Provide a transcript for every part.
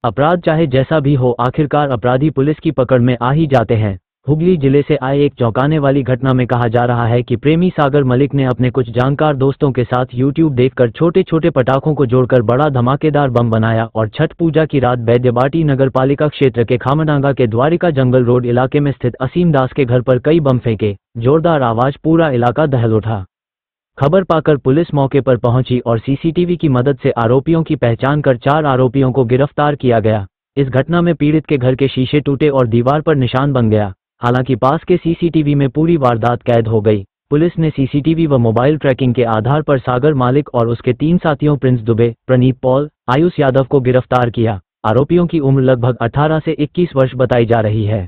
अपराध चाहे जैसा भी हो, आखिरकार अपराधी पुलिस की पकड़ में आ ही जाते हैं। हुगली जिले से आए एक चौंकाने वाली घटना में कहा जा रहा है कि प्रेमी सागर मलिक ने अपने कुछ जानकार दोस्तों के साथ यूट्यूब देखकर छोटे छोटे पटाखों को जोड़कर बड़ा धमाकेदार बम बनाया और छठ पूजा की रात बैद्यबाटी नगर पालिका क्षेत्र के खामडांगा के द्वारिका जंगल रोड इलाके में स्थित असीम दास के घर पर कई बम फेंके। जोरदार आवाज, पूरा इलाका दहल उठा। खबर पाकर पुलिस मौके पर पहुंची और सीसीटीवी की मदद से आरोपियों की पहचान कर 4 आरोपियों को गिरफ्तार किया गया। इस घटना में पीड़ित के घर के शीशे टूटे और दीवार पर निशान बन गया। हालांकि पास के सीसीटीवी में पूरी वारदात कैद हो गई। पुलिस ने सीसीटीवी व मोबाइल ट्रैकिंग के आधार पर सागर मालिक और उसके 3 साथियों प्रिंस दुबे, प्रनीत पॉल, आयुष यादव को गिरफ्तार किया। आरोपियों की उम्र लगभग 18 से 21 वर्ष बताई जा रही है।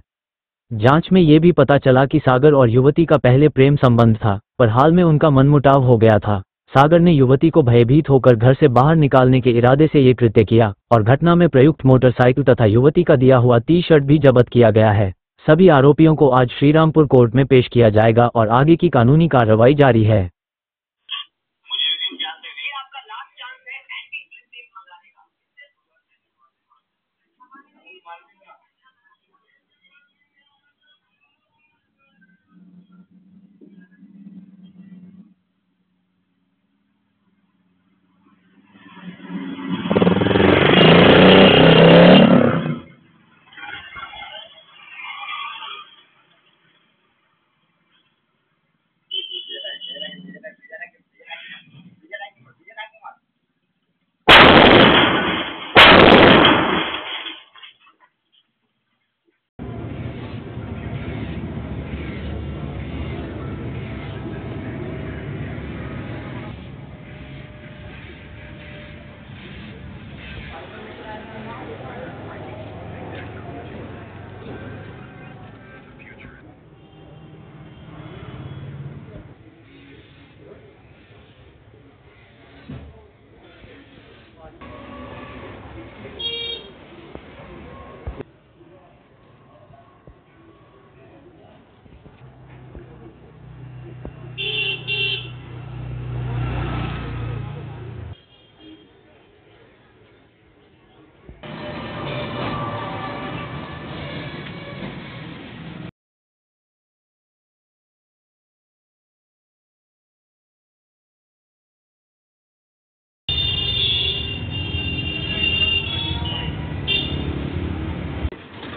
जांच में ये भी पता चला कि सागर और युवती का पहले प्रेम संबंध था, पर हाल में उनका मनमुटाव हो गया था। सागर ने युवती को भयभीत होकर घर से बाहर निकालने के इरादे से ये कृत्य किया और घटना में प्रयुक्त मोटरसाइकिल तथा युवती का दिया हुआ टी-शर्ट भी जब्त किया गया है। सभी आरोपियों को आज श्रीरामपुर कोर्ट में पेश किया जाएगा और आगे की कानूनी कार्रवाई जारी है।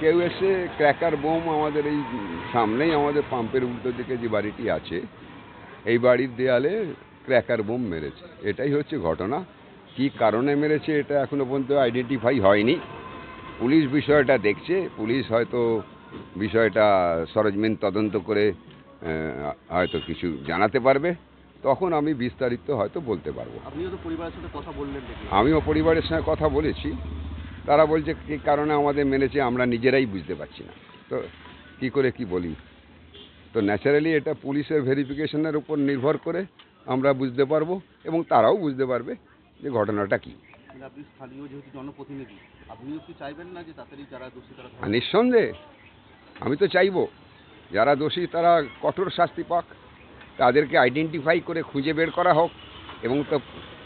কেউ এসে ক্র্যাকার বোম আমাদের এই সামনেই আমাদের পাম্পের উল্টো দিকে যে বাড়িটি আছে এই বাড়ির দেয়ালে ক্র্যাকার বোম মেরেছে। এটাই হচ্ছে ঘটনা। কি কারণে মেরেছে এটা এখনো পর্যন্ত আইডেন্টিফাই হয়নি। পুলিশ বিষয়টা দেখছে। পুলিশ হয়তো বিষয়টা সরেজমিন তদন্ত করে হয়তো কিছু জানাতে পারবে, তখন আমি বিস্তারিত হয়তো বলতে পারবো। আপনিও তো পরিবারের সাথে কথা বললেন? আমিও পরিবারের সঙ্গে কথা বলেছি। তারা বলছে কী কারণে আমাদের মেরেছে আমরা নিজেরাই বুঝতে পারছি না, তো কী করে কি বলি। তো ন্যাচারালি এটা পুলিশের ভেরিফিকেশনের উপর নির্ভর করে আমরা বুঝতে পারবো এবং তারাও বুঝতে পারবে যে ঘটনাটা কী। আপনি স্থানীয় যেহেতু জনপ্রতিনিধি, আপনিও কি চাইবেন না যে তাড়াতাড়ি যারা দোষী তারা? নিঃসন্দেহে আমি তো চাইবো যারা দোষী তারা কঠোর শাস্তি পাক, তাদেরকে আইডেন্টিফাই করে খুঁজে বের করা হোক এবং তো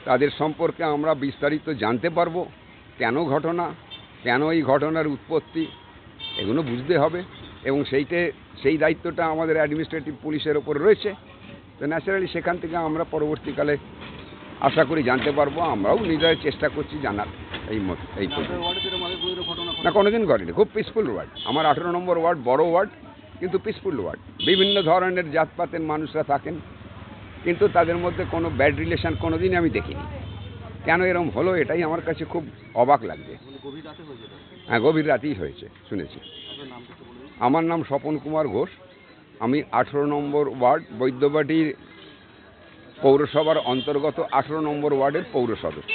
তাদের সম্পর্কে আমরা বিস্তারিত জানতে পারবো। কেন ঘটনা, কেন এই ঘটনার উৎপত্তি, এগুলো বুঝতে হবে এবং সেই দায়িত্বটা আমাদের অ্যাডমিনিস্ট্রেটিভ পুলিশের ওপর রয়েছে। তো ন্যাচারালি সেখান থেকে আমরা পরবর্তীকালে আশা করি জানতে পারবো। আমরাও নিজেরাই চেষ্টা করছি জানার। এই না, কোনোদিন ঘটেনি। খুব পিসফুল ওয়ার্ড। আমার 18 নম্বর ওয়ার্ড বড় ওয়ার্ড, কিন্তু পিসফুল ওয়ার্ড। বিভিন্ন ধরনের জাতপাতের মানুষরা থাকেন, কিন্তু তাদের মধ্যে কোনো ব্যাড রিলেশন কোনোদিনই আমি দেখিনি। কেন এরকম হলো এটাই আমার কাছে খুব অবাক লাগছে। হ্যাঁ, গভীর রাতেই হয়েছে শুনেছি। আমার নাম স্বপন কুমার ঘোষ। আমি 18 নম্বর ওয়ার্ড বৈদ্যবাটির পৌরসভার অন্তর্গত 18 নম্বর ওয়ার্ডের পৌর সদস্য।